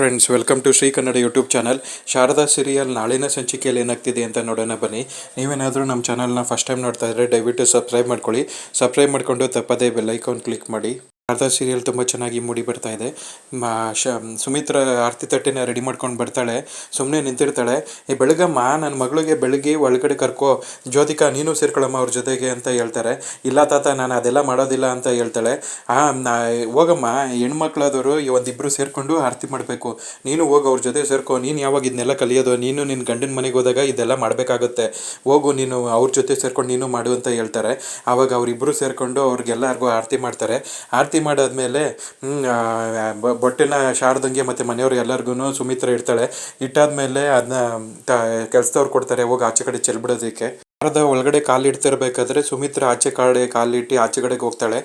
Friends, welcome to Shri Kannada YouTube channel. Sharada serial ನಾಳಿನ ಸಂಚಿಕೆಯಲ್ಲಿ ಏನಾಗ್ತಿದೆ ಅಂತ ನೋಡೋಣ ಬನ್ನಿ. ನೀವೇನಾದರೂ ನಮ್ಮ ಚಾನಲ್ನ ಫಸ್ಟ್ ಟೈಮ್ ನೋಡ್ತಾ ಇದ್ದರೆ ದಯವಿಟ್ಟು ಸಬ್ಸ್ಕ್ರೈಬ್ ಮಾಡ್ಕೊಳ್ಳಿ. ಸಬ್ಸ್ಕ್ರೈಬ್ ಮಾಡಿಕೊಂಡು ತಪ್ಪದೇ ಬೆಲ್ ಐಕಾನ್ ಕ್ಲಿಕ್ ಮಾಡಿ. ಶಾರದಾ ಸೀರಿಯಲ್ ತುಂಬ ಚೆನ್ನಾಗಿ ಮೂಡಿ ಬರ್ತಾ ಇದೆ. ಸುಮಿತ್ರ ಆರತಿ ತಟ್ಟೆನ ರೆಡಿ ಮಾಡ್ಕೊಂಡು ಬರ್ತಾಳೆ. ಸುಮ್ಮನೆ ನಿಂತಿರ್ತಾಳೆ. ಈ ಬೆಳಗಮ್ಮ ನನ್ನ ಮಗಳಿಗೆ ಬೆಳಗ್ಗೆ ಒಳಗಡೆ ಕರ್ಕೋ, ಜ್ಯೋತಿಕಾ ನೀನು ಸೇರ್ಕೊಳ್ಳಮ್ಮ ಅವ್ರ ಜೊತೆಗೆ ಅಂತ ಹೇಳ್ತಾರೆ. ಇಲ್ಲ ತಾತ, ನಾನು ಅದೆಲ್ಲ ಮಾಡೋದಿಲ್ಲ ಅಂತ ಹೇಳ್ತಾಳೆ. ಹೋಗಮ್ಮ, ಹೆಣ್ಮಕ್ಳಾದವರು ಒಂದಿಬ್ಬರು ಸೇರಿಕೊಂಡು ಆರತಿ ಮಾಡಬೇಕು. ನೀನು ಹೋಗು ಅವ್ರ ಜೊತೆ ಸೇರ್ಕೊ. ನೀನು ಯಾವಾಗ ಇದನ್ನೆಲ್ಲ ಕಲಿಯೋದು? ನೀನು ನಿನ್ನ ಗಂಡನ ಮನೆಗೆ ಹೋದಾಗ ಇದೆಲ್ಲ ಮಾಡಬೇಕಾಗುತ್ತೆ. ಹೋಗು ನೀನು ಅವ್ರ ಜೊತೆ ಸೇರ್ಕೊಂಡು ನೀನು ಮಾಡು ಅಂತ ಹೇಳ್ತಾರೆ. ಆವಾಗ ಅವರಿಬ್ಬರು ಸೇರಿಕೊಂಡು ಅವ್ರಿಗೆಲ್ಲರಿಗೂ ಆರತಿ ಮಾಡ್ತಾರೆ. ಆರತಿ ಮಾಡಾದ್ಮೇಲೆ ಬೊಟ್ಟೆನ ಶಾರದಂಗೆ ಮತ್ತು ಮನೆಯವ್ರು ಎಲ್ಲರಿಗೂ ಸುಮಿತ್ರ ಇಡ್ತಾಳೆ. ಇಟ್ಟಾದ್ಮೇಲೆ ಅದನ್ನ ಕೆಲಸದವ್ರು ಕೊಡ್ತಾರೆ, ಹೋಗಿ ಆಚೆ ಕಡೆ ಚೆಲ್ಬಿಡೋದಕ್ಕೆ. ಶಾರದ ಒಳಗಡೆ ಕಾಲಿಡ್ತಿರ್ಬೇಕಾದ್ರೆ ಸುಮಿತ್ರ ಆಚೆ ಕಡೆ ಕಾಲಿಟ್ಟು ಆಚೆ ಕಡೆಗೆ ಹೋಗ್ತಾಳೆ.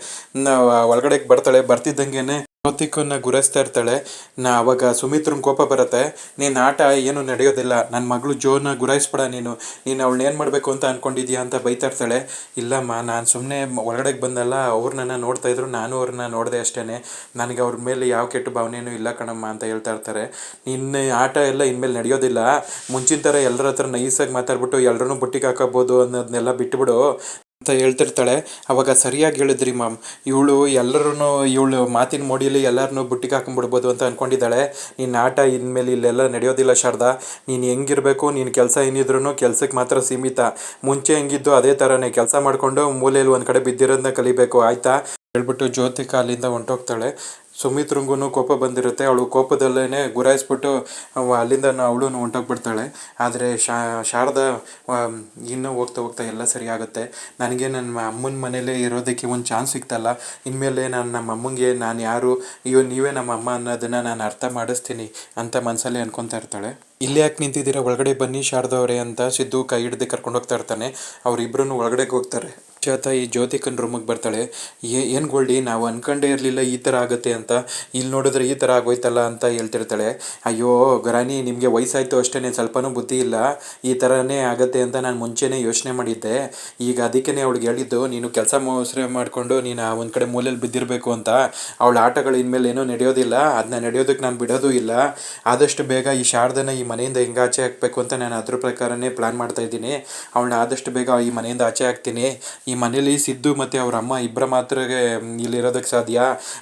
ಒಳಗಡೆಗೆ ಬರ್ತಾಳೆ. ಬರ್ತಿದ್ದಂಗೆನೆ ಜ್ಯೋತಿಕನ್ನ ಗುರಾಯಿಸ್ತಾ ಇರ್ತಾಳೆ. ಅವಾಗ ಸುಮಿತ್ರನ್ ಕೋಪ ಬರುತ್ತೆ. ನೀನು ಆಟ ಏನು ನಡೆಯೋದಿಲ್ಲ, ನನ್ನ ಮಗಳು ಜೋನ ಗುರಾಯಿಸ್ಬೇಡ, ನೀನು ಅವಳನ್ನ ಏನು ಮಾಡಬೇಕು ಅಂತ ಅಂದ್ಕೊಂಡಿದ್ಯಾ ಅಂತ ಬೈತಾ ಇರ್ತಾಳೆ. ಇಲ್ಲಮ್ಮ, ನಾನು ಸುಮ್ಮನೆ ಒಳಗಡೆಗೆ ಬಂದಲ್ಲ, ಅವ್ರು ನನ್ನ ನೋಡ್ತಾ ಇದ್ರು, ನಾನು ಅವ್ರನ್ನ ನೋಡಿದೆ ಅಷ್ಟೇ. ನನಗೆ ಅವ್ರ ಮೇಲೆ ಯಾವ ಕೆಟ್ಟ ಭಾವನೆಯೂ ಇಲ್ಲ ಕಣಮ್ಮ ಅಂತ ಹೇಳ್ತಾ ಇರ್ತಾರೆ. ನಿನ್ನ ಆಟ ಎಲ್ಲ ಇನ್ಮೇಲೆ ನಡೆಯೋದಿಲ್ಲ. ಮುಂಚಿನ ಥರ ಎಲ್ಲರ ಹತ್ರ ನೈಸಾಗಿ ಮಾತಾಡ್ಬಿಟ್ಟು ಎಲ್ಲರನ್ನೂ ಬುಟ್ಟಿಗೆ ಹಾಕೋಬೋದು ಅನ್ನೋದನ್ನೆಲ್ಲ ಬಿಟ್ಬಿಡು ಅಂತ ಹೇಳ್ತಿರ್ತಾಳೆ. ಅವಾಗ ಸರಿಯಾಗಿ ಹೇಳಿದ್ರಿ ಮ್ಯಾಮ್, ಇವಳು ಮಾತಿನ ಮೋಡಿಯಲ್ಲಿ ಎಲ್ಲರನ್ನೂ ಬುಟ್ಟಿಗೆ ಹಾಕೊಂಡ್ಬಿಡ್ಬೋದು ಅಂತ ಅಂದ್ಕೊಂಡಿದ್ದಾಳೆ. ನಿನ್ನ ಆಟ ಇನ್ಮೇಲೆ ಇಲ್ಲೆಲ್ಲ ನಡೆಯೋದಿಲ್ಲ ಶಾರದಾ. ನೀನು ಹೆಂಗಿರಬೇಕು, ನೀನು ಕೆಲಸ ಏನಿದ್ರು ಕೆಲಸಕ್ಕೆ ಮಾತ್ರ ಸೀಮಿತ. ಮುಂಚೆ ಹೆಂಗಿದ್ದು ಅದೇ ಥರನೇ ಕೆಲಸ ಮಾಡಿಕೊಂಡು ಮೂಲೆಯಲ್ಲಿ ಒಂದು ಕಡೆ ಬಿದ್ದಿರೋದನ್ನ ಕಲಿಬೇಕು, ಆಯಿತಾ ಹೇಳ್ಬಿಟ್ಟು ಜ್ಯೋತಿಕಾ ಅಲ್ಲಿಂದ ಹೊಂಟೋಗ್ತಾಳೆ. ಸುಮಿತ್ರಂಗೂ ಕೋಪ ಬಂದಿರುತ್ತೆ. ಅವಳು ಕೋಪದಲ್ಲೇ ಗುರಾಯಿಸ್ಬಿಟ್ಟು ಅಲ್ಲಿಂದ ಅವಳು ಹೊಂಟೋಗ್ಬಿಡ್ತಾಳೆ. ಆದರೆ ಶಾರದಾ ಇನ್ನೂ ಹೋಗ್ತಾ ಹೋಗ್ತಾ ಎಲ್ಲ ಸರಿ ಆಗುತ್ತೆ. ನನಗೆ ನನ್ನ ಅಮ್ಮನ ಮನೇಲೇ ಇರೋದಕ್ಕೆ ಒಂದು ಚಾನ್ಸ್ ಸಿಗ್ತಲ್ಲ, ಇನ್ಮೇಲೆ ನಾನು ನಮ್ಮ ಅಮ್ಮಂಗೆ ನಾನು ಯಾರು, ನೀವೇ ನಮ್ಮ ಅಮ್ಮ ಅನ್ನೋದನ್ನು ನಾನು ಅರ್ಥ ಮಾಡಿಸ್ತೀನಿ ಅಂತ ಮನಸ್ಸಲ್ಲಿ ಅನ್ಕೊತಾ ಇರ್ತಾಳೆ. ಇಲ್ಲಿ ಯಾಕೆ ನಿಂತಿದ್ದೀರಾ, ಒಳಗಡೆ ಬನ್ನಿ ಶಾರದಾ ಅವರೇ ಅಂತ ಸಿದ್ದು ಕೈ ಹಿಡ್ದು ಕರ್ಕೊಂಡು ಹೋಗ್ತಾ ಇರ್ತಾನೆ. ಅವರಿಬ್ಬರೂ ಒಳಗಡೆಗೆ ಹೋಗ್ತಾರೆ. ಈ ಜ್ಯೋತಿಕನ್ ರೂಮಿಗೆ ಬರ್ತಾಳೆ. ಏನು ಗೋಲ್ಡಿ, ನಾವು ಅನ್ಕೊಂಡೇ ಇರಲಿಲ್ಲ ಈ ಥರ ಆಗುತ್ತೆ ಅಂತ. ಇಲ್ಲಿ ನೋಡಿದ್ರೆ ಈ ಥರ ಆಗೋಯ್ತಲ್ಲ ಅಂತ ಹೇಳ್ತಿರ್ತಾಳೆ. ಅಯ್ಯೋ ಗರಾನಿ, ನಿಮಗೆ ವಯಸ್ಸಾಯಿತು ಅಷ್ಟೇ, ಸ್ವಲ್ಪನೂ ಬುದ್ಧಿ ಇಲ್ಲ. ಈ ಥರನೇ ಆಗುತ್ತೆ ಅಂತ ನಾನು ಮುಂಚೆನೇ ಯೋಚನೆ ಮಾಡಿದ್ದೆ. ಈಗ ಅದಕ್ಕೇ ಅವಳಿಗೆ ಹೇಳಿದ್ದು, ನೀನು ಕೆಲಸ ಮೋಸರೆ ಮಾಡಿಕೊಂಡು ನೀನು ಒಂದು ಕಡೆ ಮೂಲೆಯಲ್ಲಿ ಬಿದ್ದಿರಬೇಕು ಅಂತ. ಅವಳ ಆಟಗಳು ಇನ್ಮೇಲೆ ಏನೂ ನಡೆಯೋದಿಲ್ಲ, ಅದನ್ನ ನಡೆಯೋದಕ್ಕೆ ನಾನು ಬಿಡೋದು ಇಲ್ಲ. ಆದಷ್ಟು ಬೇಗ ಈ ಶಾರದನ ಈ ಮನೆಯಿಂದ ಹೆಂಗೆ ಆಚೆ ಹಾಕಬೇಕು ಅಂತ ನಾನು ಅದ್ರ ಪ್ರಕಾರನೇ ಪ್ಲ್ಯಾನ್ ಮಾಡ್ತಾಯಿದ್ದೀನಿ. ಅವಳನ್ನ ಆದಷ್ಟು ಬೇಗ ಈ ಮನೆಯಿಂದ ಆಚೆ ಹಾಕ್ತೀನಿ. ಈ ಮನೇಲಿ ಸಿದ್ದು ಮತ್ತು ಅವ್ರ ಅಮ್ಮ ಇಬ್ಬರ ಮಾತ್ರ ಇಲ್ಲಿರೋದಕ್ಕೆ ಸಾಧ್ಯ,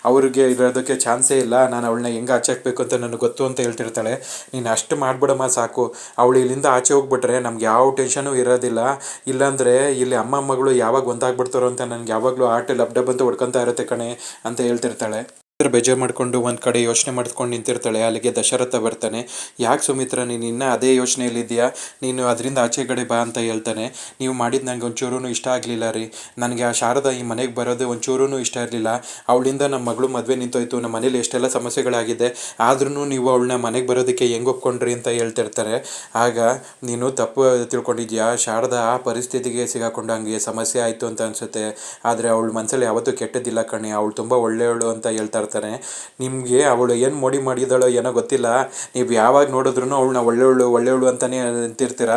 ಅವ್ರಿಗೆ ಇರೋದಕ್ಕೆ ಚಾನ್ಸೇ ಇಲ್ಲ. ನಾನು ಅವಳನ್ನ ಹೆಂಗೆ ಆಚೆ ಹಾಕಬೇಕು ಅಂತ ನನಗೆ ಗೊತ್ತು ಅಂತ ಹೇಳ್ತಿರ್ತಾಳೆ. ನೀನು ಅಷ್ಟು ಮಾಡ್ಬಿಡಮ್ಮ ಸಾಕು. ಅವಳು ಇಲ್ಲಿಂದ ಆಚೆ ಹೋಗ್ಬಿಟ್ರೆ ನಮ್ಗೆ ಯಾವ ಟೆನ್ಷನು ಇರೋದಿಲ್ಲ. ಇಲ್ಲಾಂದರೆ ಇಲ್ಲಿ ಅಮ್ಮ ಮಗಳು ಯಾವಾಗ ಒಂದಾಗ್ಬಿಡ್ತಾರೋ ಅಂತ ನನಗೆ ಯಾವಾಗಲೂ ಆಟ ಲಬ್ಡ ಬಂತು ಹೊಡ್ಕೊತಾ ಇರುತ್ತೆ ಕಣೆ ಅಂತ ಹೇಳ್ತಿರ್ತಾಳೆ. ಬೇಜಾರು ಮಾಡಿಕೊಂಡು ಒಂದು ಕಡೆ ಯೋಚನೆ ಮಾಡ್ಕೊಂಡು ನಿಂತಿರ್ತಾಳೆ. ಅಲ್ಲಿಗೆ ದಶರಥ ಬರ್ತಾನೆ. ಯಾಕೆ ಸುಮಿತ್ರ, ನೀನು ಇನ್ನೂ ಅದೇ ಯೋಚನೆಯಲ್ಲಿದೆಯಾ, ನೀನು ಅದರಿಂದ ಆಚೆ ಕಡೆ ಬಾ ಅಂತ ಹೇಳ್ತಾನೆ. ನೀವು ಮಾಡಿದ್ದು ನನಗೆ ಒಂಚೂರೂ ಇಷ್ಟ ಆಗಲಿಲ್ಲ ರೀ. ನನಗೆ ಆ ಶಾರದಾ ಈ ಮನೆಗೆ ಬರೋದು ಒಂಚೂರೂ ಇಷ್ಟ ಇರಲಿಲ್ಲ. ಅವಳಿಂದ ನಮ್ಮ ಮಗಳು ಮದುವೆ ನಿಂತೋಯ್ತು, ನಮ್ಮ ಮನೇಲಿ ಎಷ್ಟೆಲ್ಲ ಸಮಸ್ಯೆಗಳಾಗಿದೆ, ಆದ್ರೂ ನೀವು ಅವಳನ್ನ ಮನೆಗೆ ಬರೋದಕ್ಕೆ ಹೆಂಗೆ ಒಪ್ಕೊಂಡ್ರಿ ಅಂತ ಹೇಳ್ತಿರ್ತಾರೆ. ಆಗ ನೀನು ತಪ್ಪು ತಿಳ್ಕೊಂಡಿದ್ಯಾ, ಶಾರದಾ ಆ ಪರಿಸ್ಥಿತಿಗೆ ಸಿಗಾಕೊಂಡು ಹಂಗೆ ಸಮಸ್ಯೆ ಆಯಿತು ಅಂತ ಅನಿಸುತ್ತೆ. ಆದರೆ ಅವಳ ಮನಸ್ಸಲ್ಲಿ ಯಾವತ್ತೂ ಕೆಟ್ಟದಿಲ್ಲ ಕಣೆ, ಅವಳು ತುಂಬ ಒಳ್ಳೆಯವಳು ಅಂತ ಹೇಳ್ತಾ ಇರ್ತಾನೆ. ನಿಮಗೆ ಅವಳು ಏನು ಮೋಡಿ ಮಾಡಿದಾಳೋ ಏನೋ ಗೊತ್ತಿಲ್ಲ, ನೀವು ಯಾವಾಗ ನೋಡಿದ್ರು ಅವಳನ್ನ ಒಳ್ಳೆಯವಳು ಅಂತಲೇ ಅಂತಿರ್ತೀರ.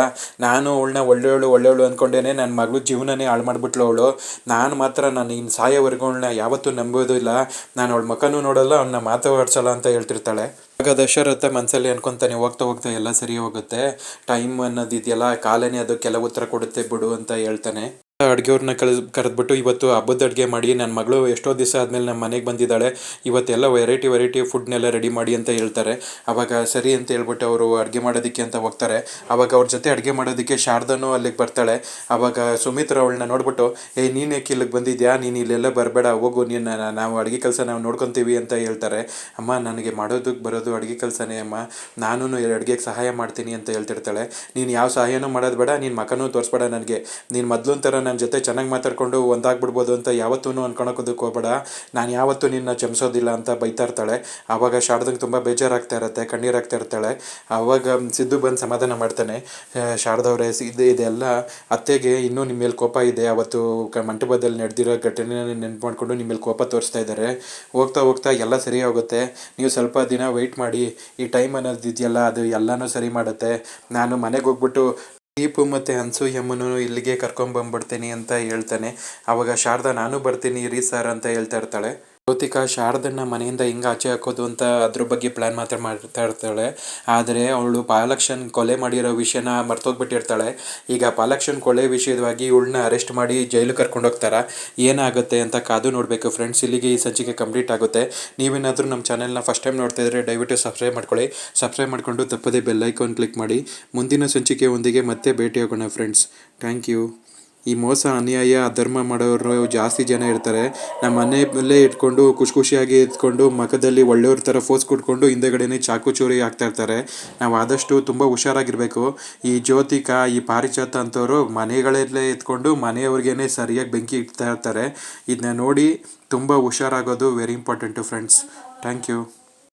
ನಾನು ಅವಳನ್ನ ಒಳ್ಳೆಯವಳು ಅಂದ್ಕೊಂಡೇನೆ ನನ್ನ ಮಗಳು ಜೀವನನೇ ಹಾಳು ಮಾಡಿಬಿಟ್ಲು ಅವಳು. ನಾನು ಮಾತ್ರ ನಾನು ಇನ್ನು ಸಾಯೋವರೆಗೂ ಅವಳನ್ನ ಯಾವತ್ತೂ ನಂಬೋದು ಇಲ್ಲ. ನಾನು ಅವಳ ಮುಖನೂ ನೋಡಲ್ಲ, ಅವಳನ್ನ ಮಾತಾಡ್ಸಲ್ಲ ಅಂತ ಹೇಳ್ತಿರ್ತಾಳೆ. ಆಗ ದಶರಥ ಮನಸ್ಸಲ್ಲಿ ಅನ್ಕೊತಾನೆ, ಹೋಗ್ತಾ ಹೋಗ್ತಾ ಎಲ್ಲ ಸರಿ ಹೋಗುತ್ತೆ, ಟೈಮ್ ಅನ್ನೋದು ಇದೆಯಲ್ಲ, ಕಾಲನೇ ಅದಕ್ಕೆಲ್ಲ ಉತ್ತರ ಕೊಡುತ್ತೆ ಬಿಡು ಅಂತ ಹೇಳ್ತಾನೆ. ಅಡುಗೆಯವ್ರನ್ನ ಕರೆದ್ಬಿಟ್ಟು ಇವತ್ತು ಹಬ್ಬದ ಅಡುಗೆ ಮಾಡಿ, ನನ್ನ ಮಗಳು ಎಷ್ಟೋ ದಿವಸ ಆದಮೇಲೆ ನಮ್ಮ ಮನೆಗೆ ಬಂದಿದ್ದಾಳೆ, ಇವತ್ತೆಲ್ಲ ವೆರೈಟಿ ಫುಡ್ನೆಲ್ಲ ರೆಡಿ ಮಾಡಿ ಅಂತ ಹೇಳ್ತಾರೆ. ಆವಾಗ ಸರಿ ಅಂತ ಹೇಳ್ಬಿಟ್ಟು ಅವರು ಅಡುಗೆ ಮಾಡೋದಕ್ಕೆ ಅಂತ ಹೋಗ್ತಾರೆ. ಆವಾಗ ಅವ್ರ ಜೊತೆ ಅಡುಗೆ ಮಾಡೋದಕ್ಕೆ ಶಾರದನೂ ಅಲ್ಲಿಗೆ ಬರ್ತಾಳೆ. ಆವಾಗ ಸುಮಿತ್ರ ಅವಳನ್ನ ನೋಡ್ಬಿಟ್ಟು, ನೀನು ಯಾಕೆ ಇಲ್ಲಿಗೆ ಬಂದಿದ್ಯಾ, ನೀನು ಇಲ್ಲೆಲ್ಲ ಬರಬೇಡ, ಹೋಗು, ನಾವು ಅಡುಗೆ ಕೆಲಸ ನಾವು ನೋಡ್ಕೊತೀವಿ ಅಂತ ಹೇಳ್ತಾರೆ. ಅಮ್ಮ, ನನಗೆ ಮಾಡೋದಕ್ಕೆ ಬರೋದು ಅಡುಗೆ ಕೆಲಸನೇ ಅಮ್ಮ, ನಾನು ಅಡುಗೆಗೆ ಸಹಾಯ ಮಾಡ್ತೀನಿ ಅಂತ ಹೇಳ್ತಿರ್ತಾಳೆ. ನೀನು ಯಾವ ಸಹಾಯನೂ ಮಾಡೋದು ಬೇಡ, ನೀನು ಮಕನೂ ತೋರಿಸ್ಬೇಡ ನನಗೆ, ನೀನು ಮೊದಲು ಥರ ನನ್ನ ಜೊತೆ ಚೆನ್ನಾಗಿ ಮಾತಾಡ್ಕೊಂಡು ಒಂದಾಗ್ಬಿಡ್ಬೋದು ಅಂತ ಯಾವತ್ತೂ ಅನ್ಕೊಳಕೋದಕ್ಕೆ ಹೋಗ್ಬೇಡ, ನಾನು ಯಾವತ್ತೂ ನಿನ್ನ ಚಮಸೋದಿಲ್ಲ ಅಂತ ಬೈತಾ ಇರ್ತಾಳೆ. ಆವಾಗ ಶಾರದಂಗೆ ತುಂಬ ಬೇಜಾರಾಗ್ತಾ ಇರುತ್ತೆ, ಕಣ್ಣೀರಾಗ್ತಾ ಇರ್ತಾಳೆ. ಆವಾಗ ಸಿದ್ದು ಬಂದು ಸಮಾಧಾನ ಮಾಡ್ತಾನೆ. ಶಾರದವ್ರೆ, ಇದೆಲ್ಲ ಅತ್ತೆಗೆ ಇನ್ನೂ ನಿಮ್ಮ ಮೇಲೆ ಕೋಪ ಇದೆ, ಅವತ್ತು ಮಂಟಪದಲ್ಲಿ ನಡೆದಿರೋ ಘಟನೆ ನೆನ್ಪು ಮಾಡಿಕೊಂಡು ನಿಮ್ಮ ಮೇಲೆ ಕೋಪ ತೋರಿಸ್ತಾ ಇದ್ದಾರೆ. ಹೋಗ್ತಾ ಹೋಗ್ತಾ ಎಲ್ಲ ಸರಿ ಹೋಗುತ್ತೆ, ನೀವು ಸ್ವಲ್ಪ ದಿನ ವೆಯ್ಟ್ ಮಾಡಿ, ಈ ಟೈಮ್ ಅನ್ನೋದು ಇದೆಯಲ್ಲ ಅದು ಎಲ್ಲನೂ ಸರಿ ಮಾಡುತ್ತೆ. ನಾನು ಮನೆಗೆ ಹೋಗ್ಬಿಟ್ಟು ದೀಪು ಮತ್ತು ಹನ್ಸು ಯಮ್ಮನೂ ಇಲ್ಲಿಗೆ ಕರ್ಕೊಂಬಂದ್ಬಿಡ್ತೀನಿ ಅಂತ ಹೇಳ್ತಾನೆ. ಆವಾಗ ಶಾರದಾ, ನಾನು ಬರ್ತೀನಿ ರೀ ಸರ್ ಅಂತ ಹೇಳ್ತಾ ಇರ್ತಾಳೆ. ಜ್ಯೋತಿಕಾ ಶಾರದನ್ನ ಮನೆಯಿಂದ ಹಿಂಗೆ ಆಚೆ ಹಾಕೋದು ಅಂತ ಅದ್ರ ಬಗ್ಗೆ ಪ್ಲ್ಯಾನ್ ಮಾತ್ರ ಮಾಡ್ತಾ ಇರ್ತಾಳೆ. ಆದರೆ ಅವಳು ಪಾಲಕ್ಷನ್ ಕೊಲೆ ಮಾಡಿರೋ ವಿಷಯನ ಮರ್ತೋಗ್ಬಿಟ್ಟಿರ್ತಾಳೆ. ಈಗ ಪಾಲಕ್ಷನ್ ಕೊಲೆ ವಿಷಯವಾಗಿ ಇವಳನ್ನ ಅರೆಸ್ಟ್ ಮಾಡಿ ಜೈಲಿಗೆ ಕರ್ಕೊಂಡು ಹೋಗ್ತಾರ. ಏನಾಗುತ್ತೆ ಅಂತ ಕಾದು ನೋಡಬೇಕು ಫ್ರೆಂಡ್ಸ್. ಇಲ್ಲಿಗೆ ಈ ಸಂಚಿಕೆ ಕಂಪ್ಲೀಟ್ ಆಗುತ್ತೆ. ನೀವೇನಾದರೂ ನಮ್ಮ ಚಾನೆಲ್ನ ಫಸ್ಟ್ ಟೈಮ್ ನೋಡ್ತಾ ಇದ್ದರೆ ದಯವಿಟ್ಟು ಸಬ್ಸ್ಕ್ರೈಬ್ ಮಾಡ್ಕೊಳ್ಳಿ. ಸಬ್ಸ್ಕ್ರೈಬ್ ಮಾಡಿಕೊಂಡು ತಪ್ಪದೇ ಬೆಲ್ ಐಕಾನ್ ಕ್ಲಿಕ್ ಮಾಡಿ. ಮುಂದಿನ ಸಂಚಿಕೆಯೊಂದಿಗೆ ಮತ್ತೆ ಭೇಟಿಯಾಗೋಣ ಫ್ರೆಂಡ್ಸ್. Thank you. ಈ ಮೋಸ ಅನ್ಯಾಯ ಅಧರ್ಮ ಮಾಡೋರು ಜಾಸ್ತಿ ಜನ ಇರ್ತಾರೆ. ನಮ್ಮ ಮನೆಯಲ್ಲೇ ಇಟ್ಕೊಂಡು ಖುಷಿಯಾಗಿ ಇದ್ಕೊಂಡು ಮಖದಲ್ಲಿ ಒಳ್ಳೆಯವ್ರ ಥರ ಫೋಸ್ ಕೊಟ್ಕೊಂಡು ಹಿಂದೆಗಡೆನೇ ಚಾಕು ಚೂರಿ ಆಗ್ತಾ ಇರ್ತಾರೆ. ನಾವು ಆದಷ್ಟು ತುಂಬ ಹುಷಾರಾಗಿರಬೇಕು. ಈ ಜ್ಯೋತಿಕಾ ಈ ಪಾರಿಜಾತ ಅಂತವರು ಮನೆಗಳಲ್ಲೇ ಇದ್ಕೊಂಡು ಮನೆಯವ್ರಿಗೇನೆ ಸರಿಯಾಗಿ ಬೆಂಕಿ ಇಡ್ತಾ ಇರ್ತಾರೆ. ಇದನ್ನ ನೋಡಿ ತುಂಬ ಹುಷಾರಾಗೋದು very important friends. Thank you.